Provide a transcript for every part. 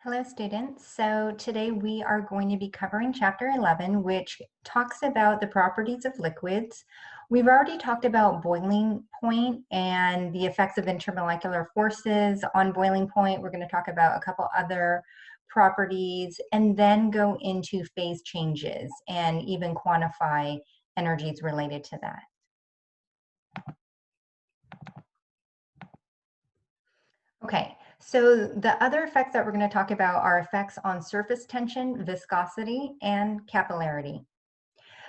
Hello, students. So today we are going to be covering Chapter 11, which talks about the properties of liquids. We've already talked about boiling point and the effects of intermolecular forces on boiling point. We're going to talk about a couple other properties and then go into phase changes and even quantify energies related to that. Okay, so the other effects that we're going to talk about are effects on surface tension, viscosity, and capillarity.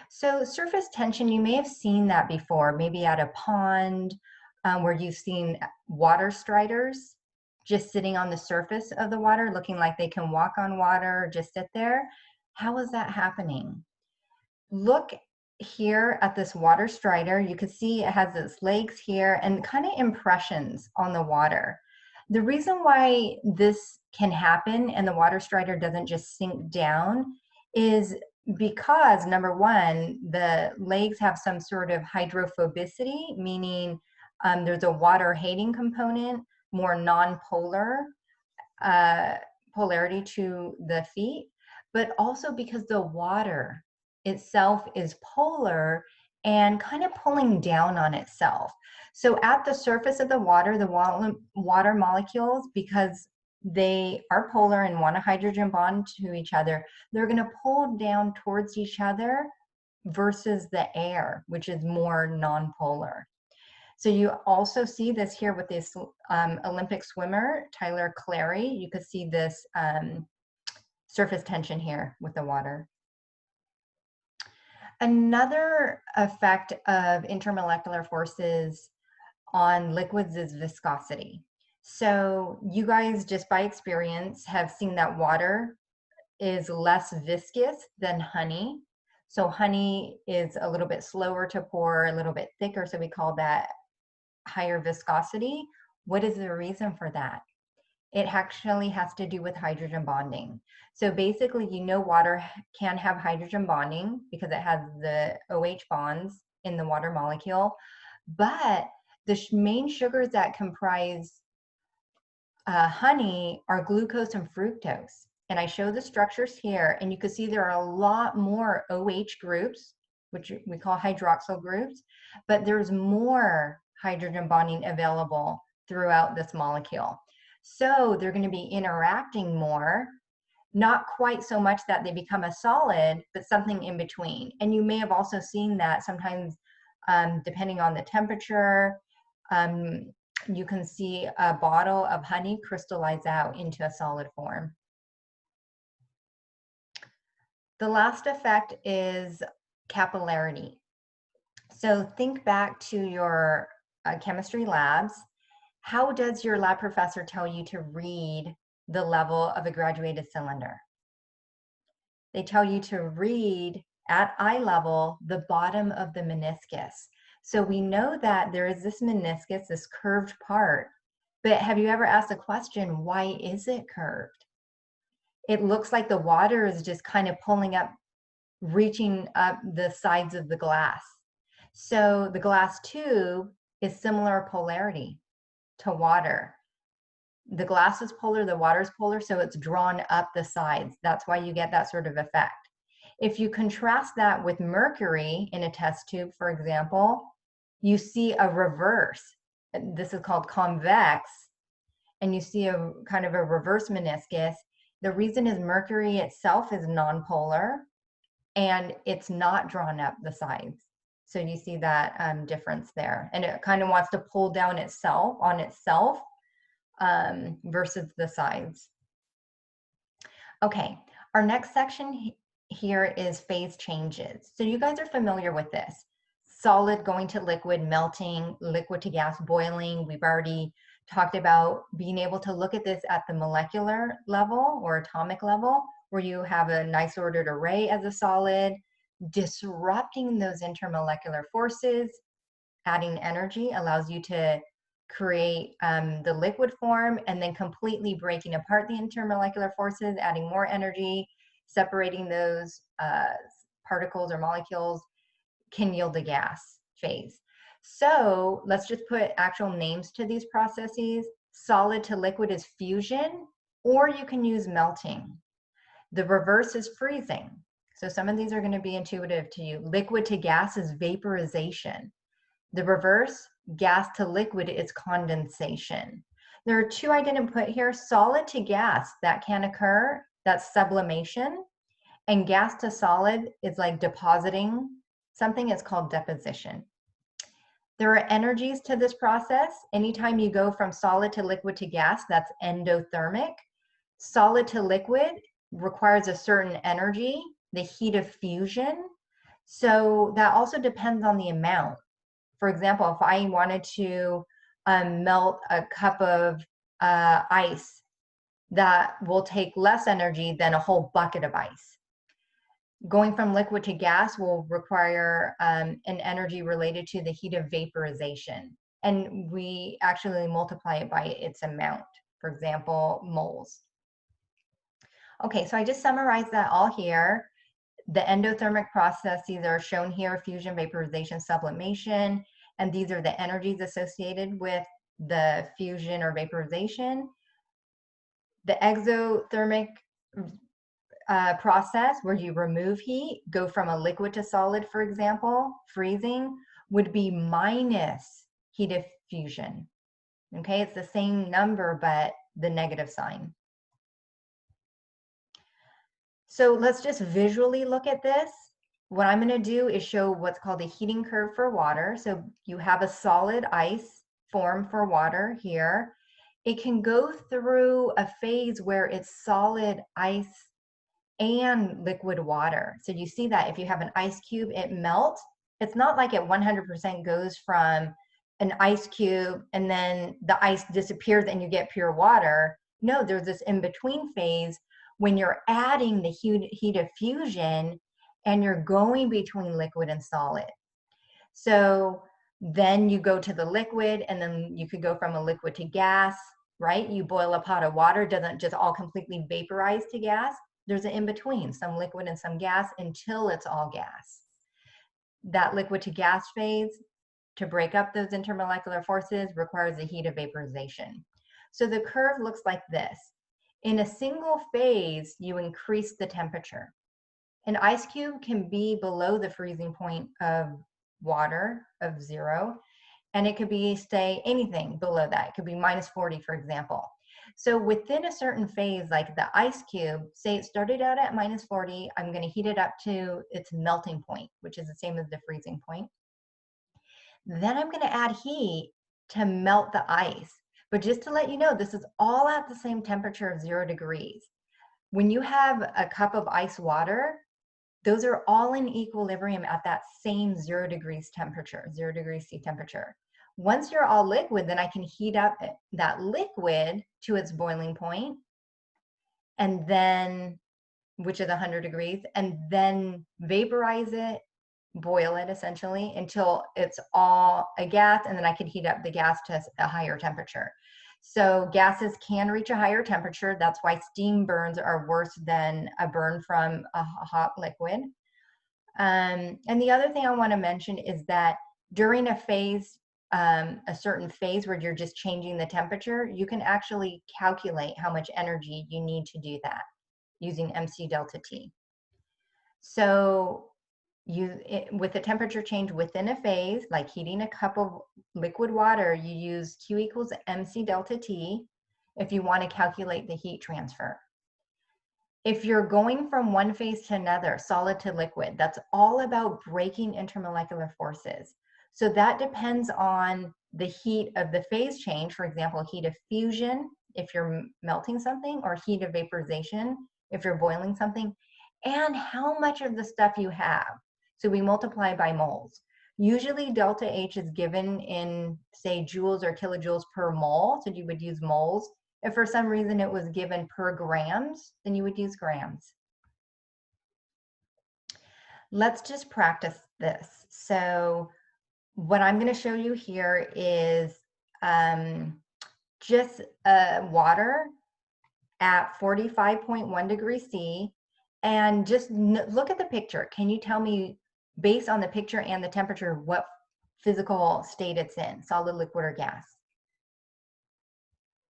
So surface tension, you may have seen that before, maybe at a pond where you've seen water striders just sitting on the surface of the water, looking like they can walk on water or just sit there. How is that happening? Look here at this water strider. You can see it has its legs here and kind of impressions on the water. The reason why this can happen and the water strider doesn't just sink down is because, number one, the legs have some sort of hydrophobicity, meaning there's a water hating component, more non-polar polarity to the feet, but also because the water itself is polar and kind of pulling down on itself. So at the surface of the water molecules, because they are polar and want a hydrogen bond to each other, they're going to pull down towards each other versus the air, which is more non-polar. So you also see this here with this Olympic swimmer, Tyler Clary. You could see this surface tension here with the water. Another effect of intermolecular forces on liquids is viscosity. So you guys, just by experience, have seen that water is less viscous than honey. So honey is a little bit slower to pour, a little bit thicker, so we call that higher viscosity. What is the reason for that? It actually has to do with hydrogen bonding. So basically, water can have hydrogen bonding because it has the OH bonds in the water molecule, but the main sugars that comprise honey are glucose and fructose. And I show the structures here, and you can see there are a lot more OH groups, which we call hydroxyl groups, but there's more hydrogen bonding available throughout this molecule. So they're going to be interacting more, not quite so much that they become a solid, but something in between. And you may have also seen that sometimes, depending on the temperature, you can see a bottle of honey crystallize out into a solid form. The last effect is capillarity. So think back to your chemistry labs. How does your lab professor tell you to read the level of a graduated cylinder? They tell you to read at eye level the bottom of the meniscus. So we know that there is this meniscus, this curved part, but have you ever asked the question, why is it curved? It looks like the water is just kind of pulling up, reaching up the sides of the glass. So the glass tube is similar polarity to water. The glass is polar, the water is polar, so it's drawn up the sides. That's why you get that sort of effect. If you contrast that with mercury in a test tube, for example, you see a reverse. This is called convex, and you see a kind of a reverse meniscus. The reason is mercury itself is nonpolar, and it's not drawn up the sides. So you see that difference there. And it kind of wants to pull down itself on itself versus the sides. Okay, our next section here is phase changes. So you guys are familiar with this. Solid going to liquid, melting, liquid to gas, boiling. We've already talked about being able to look at this at the molecular level or atomic level, where you have a nice ordered array as a solid, disrupting those intermolecular forces, adding energy allows you to create the liquid form, and then completely breaking apart the intermolecular forces, adding more energy, separating those particles or molecules can yield a gas phase. So let's just put actual names to these processes. Solid to liquid is fusion, or you can use melting. The reverse is freezing. So some of these are going to be intuitive to you. Liquid to gas is vaporization. The reverse, gas to liquid, is condensation. There are two I didn't put here. Solid to gas, that can occur. That's sublimation. And gas to solid is like depositing something. It's called deposition. There are energies to this process. Anytime you go from solid to liquid to gas, that's endothermic. Solid to liquid requires a certain energy, the heat of fusion. So that also depends on the amount. For example, if I wanted to melt a cup of ice, that will take less energy than a whole bucket of ice. Going from liquid to gas will require an energy related to the heat of vaporization. And we actually multiply it by its amount, for example, moles. Okay, so I just summarized that all here. The endothermic processes are shown here: fusion, vaporization, sublimation, and these are the energies associated with the fusion or vaporization. The exothermic process, where you remove heat, go from a liquid to solid, for example, freezing, would be minus heat of fusion. Okay, it's the same number, but the negative sign. So let's just visually look at this. What I'm going to do is show what's called a heating curve for water. So you have a solid ice form for water here. It can go through a phase where it's solid ice and liquid water. So you see that if you have an ice cube, it melts. It's not like it 100% goes from an ice cube and then the ice disappears and you get pure water. No, there's this in-between phase when you're adding the heat of fusion and you're going between liquid and solid. So then you go to the liquid, and then you could go from a liquid to gas, right? You boil a pot of water, it doesn't just all completely vaporize to gas. There's an in-between, some liquid and some gas, until it's all gas. That liquid to gas phase, to break up those intermolecular forces, requires the heat of vaporization. So the curve looks like this. In a single phase, you increase the temperature. An ice cube can be below the freezing point of water of 0, and it could be, say, anything below that. It could be minus 40, for example. So within a certain phase, like the ice cube, say it started out at minus 40, I'm going to heat it up to its melting point, which is the same as the freezing point. Then I'm going to add heat to melt the ice. But just to let you know, this is all at the same temperature of 0 degrees. When you have a cup of ice water, those are all in equilibrium at that same 0 degrees temperature, 0 degrees C temperature. Once you're all liquid, then I can heat up that liquid to its boiling point, and then, which is 100 degrees, and then vaporize it, boil it essentially until it's all a gas, and then I can heat up the gas to a higher temperature. So gases can reach a higher temperature. That's why steam burns are worse than a burn from a hot liquid. And the other thing I want to mention is that during a phase, a certain phase where you're just changing the temperature, you can actually calculate how much energy you need to do that using MC delta T. So with a temperature change within a phase, like heating a cup of liquid water, you use Q equals MC delta T if you want to calculate the heat transfer. If you're going from one phase to another, solid to liquid, that's all about breaking intermolecular forces. So that depends on the heat of the phase change, for example, heat of fusion, if you're melting something, or heat of vaporization, if you're boiling something, and how much of the stuff you have. So we multiply by moles. Usually delta H is given in, say, joules or kilojoules per mole, so you would use moles. If for some reason it was given per grams, then you would use grams. Let's just practice this. So what I'm going to show you here is just water at 45.1 degrees C. And just look at the picture. Can you tell me, based on the picture and the temperature, what physical state it's in, solid, liquid, or gas?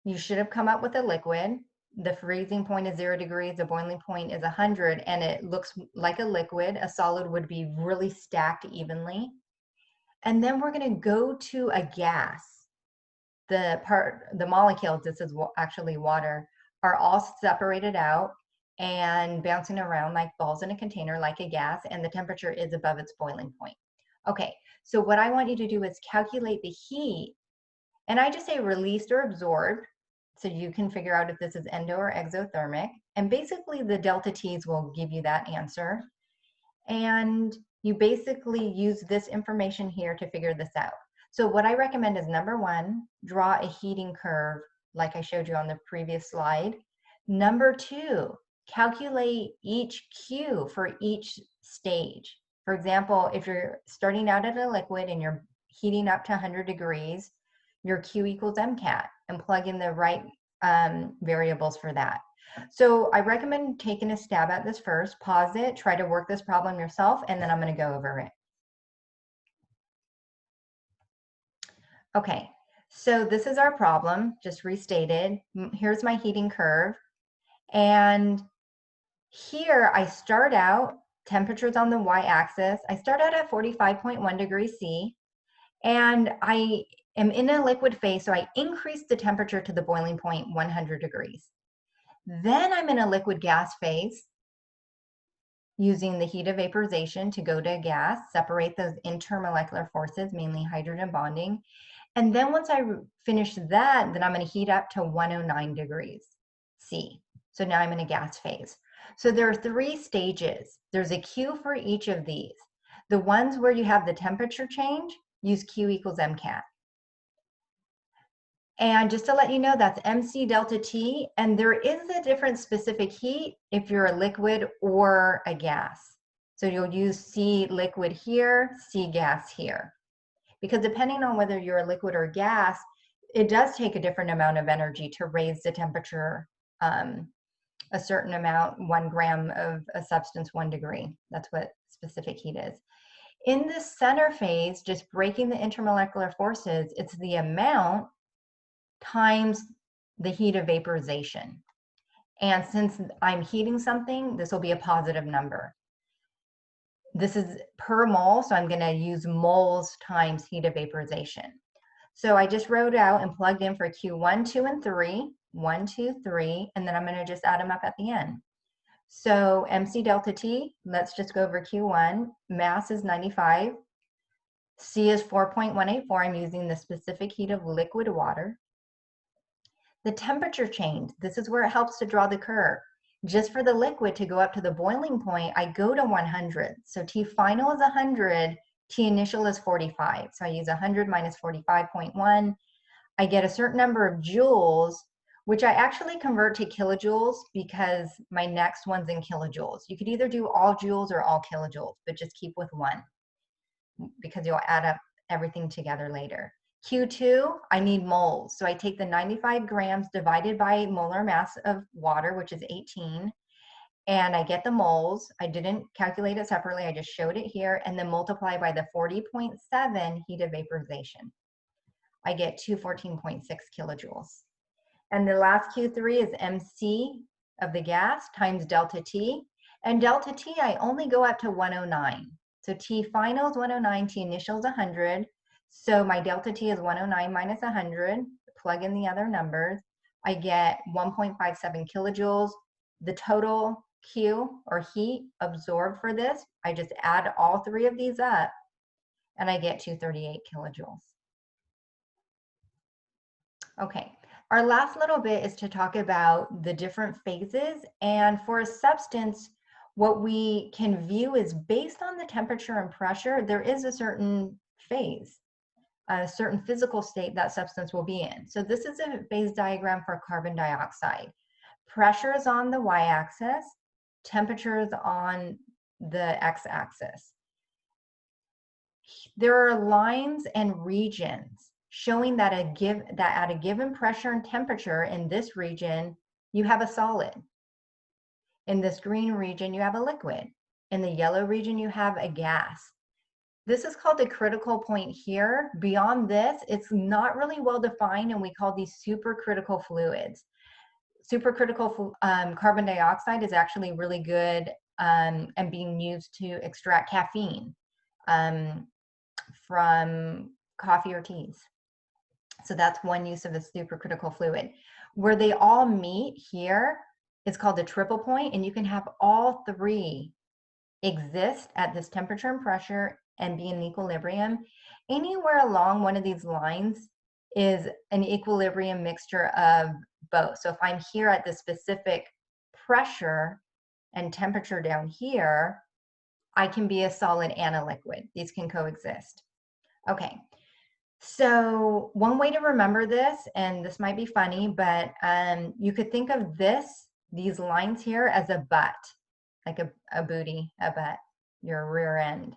You should have come up with a liquid. The freezing point is 0 degrees, the boiling point is 100, and it looks like a liquid. A solid would be really stacked evenly. And then we're going to go to a gas. The molecules, this is actually water, are all separated out and bouncing around like balls in a container, like a gas, and the temperature is above its boiling point. Okay, so what I want you to do is calculate the heat, and I just say released or absorbed, so you can figure out if this is endo or exothermic, and basically the delta T's will give you that answer. And you basically use this information here to figure this out. So what I recommend is, number one, draw a heating curve like I showed you on the previous slide. Number two, calculate each Q for each stage. For example, if you're starting out at a liquid and you're heating up to 100 degrees, your Q equals MCAT, and plug in the right variables for that. So I recommend taking a stab at this first, pause it, try to work this problem yourself, and then I'm going to go over it. Okay, so this is our problem, just restated. Here's my heating curve. And here I start out, temperatures on the y-axis. I start out at 45.1 degrees C, and I am in a liquid phase, so I increase the temperature to the boiling point 100 degrees. Then I'm in a liquid gas phase, using the heat of vaporization to go to a gas, separate those intermolecular forces, mainly hydrogen bonding. And then once I finish that, then I'm going to heat up to 109 degrees C. So now I'm in a gas phase. So there are 3 stages. There's a Q for each of these. The ones where you have the temperature change, use Q equals MCAT. And just to let you know, that's MC delta T, and there is a different specific heat if you're a liquid or a gas. So you'll use C liquid here, C gas here. Because depending on whether you're a liquid or gas, it does take a different amount of energy to raise the temperature a certain amount, 1 gram of a substance, 1 degree. That's what specific heat is. In the center phase, just breaking the intermolecular forces, it's the amount times the heat of vaporization. And since I'm heating something, this will be a positive number. This is per mole, so I'm going to use moles times heat of vaporization. So I just wrote out and plugged in for Q1, 2, and 3, 1, 2, 3, and then I'm going to just add them up at the end. So MC delta T, let's just go over Q1. Mass is 95. C is 4.184. I'm using the specific heat of liquid water. The temperature change, this is where it helps to draw the curve. Just for the liquid to go up to the boiling point, I go to 100. So T final is 100, T initial is 45. So I use 100 minus 45.1. I get a certain number of joules, which I actually convert to kilojoules because my next one's in kilojoules. You could either do all joules or all kilojoules, but just keep with one because you'll add up everything together later. Q2, I need moles. So I take the 95 grams divided by molar mass of water, which is 18, and I get the moles. I didn't calculate it separately, I just showed it here, and then multiply by the 40.7 heat of vaporization. I get 214.6 kilojoules. And the last Q3 is MC of the gas times delta T. And delta T, I only go up to 109. So T final is 109, T initial is 100. So my delta T is 109 minus 100, plug in the other numbers. I get 1.57 kilojoules. The total Q or heat absorbed for this, I just add all 3 of these up and I get 238 kilojoules. Okay, our last little bit is to talk about the different phases. And for a substance, what we can view is based on the temperature and pressure, there is a certain phase, a certain physical state that substance will be in. So this is a phase diagram for carbon dioxide. Pressure is on the y-axis, temperature is on the x-axis. There are lines and regions showing that at a given pressure and temperature in this region, you have a solid. In this green region, you have a liquid. In the yellow region, you have a gas. This is called the critical point here. Beyond this, it's not really well defined, and we call these supercritical fluids. supercritical carbon dioxide is actually really good and being used to extract caffeine from coffee or teas. So that's one use of a supercritical fluid. Where they all meet here is called a triple point, and you can have all three exist at this temperature and pressure and be in equilibrium. Anywhere along one of these lines is an equilibrium mixture of both. So if I'm here at the specific pressure and temperature down here, I can be a solid and a liquid. These can coexist. Okay, so one way to remember this, and this might be funny, but you could think of these lines here as a butt, like a booty, a butt, your rear end.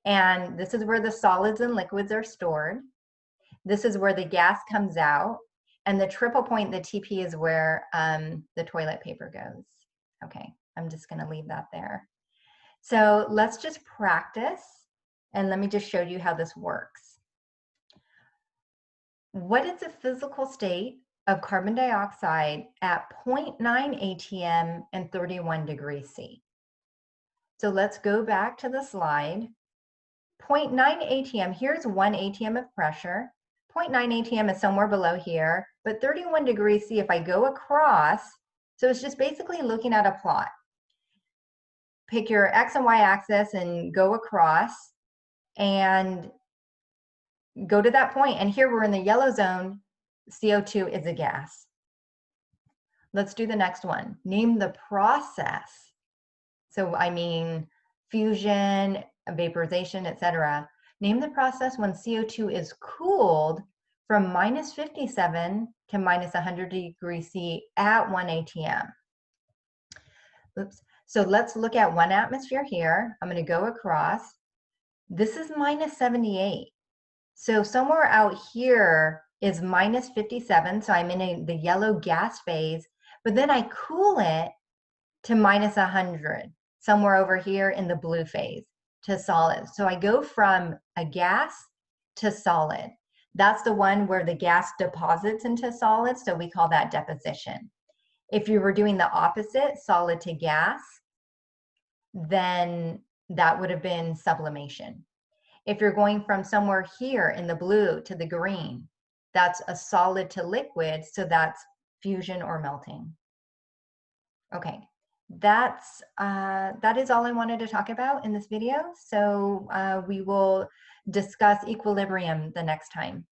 And this is where the solids and liquids are stored. This is where the gas comes out. And the triple point, the TP, is where the toilet paper goes. Okay, I'm just gonna leave that there. So let's just practice, and let me just show you how this works. What is the physical state of carbon dioxide at 0.9 atm and 31 degrees C? So let's go back to the slide. 0.9 atm, here's 1 atm of pressure. 0.9 atm is somewhere below here, but 31 degrees C, if I go across, so it's just basically looking at a plot. Pick your X and Y axis and go across and go to that point. And here we're in the yellow zone. CO2 is a gas. Let's do the next one. Name the process. So I mean fusion, vaporization, etc. Name the process when CO2 is cooled from -57 to -100 degrees C at 1 atm. Oops. So let's look at 1 atmosphere here. I'm going to go across. This is -78. So somewhere out here is -57. So I'm in the yellow gas phase, but then I cool it to -100, somewhere over here in the blue phase, to solid. So I go from a gas to solid. That's the one where the gas deposits into solid, so we call that deposition. If you were doing the opposite, solid to gas, then that would have been sublimation. If you're going from somewhere here in the blue to the green, that's a solid to liquid, so that's fusion or melting. Okay, that is all I wanted to talk about in this video. So we will discuss equilibrium the next time.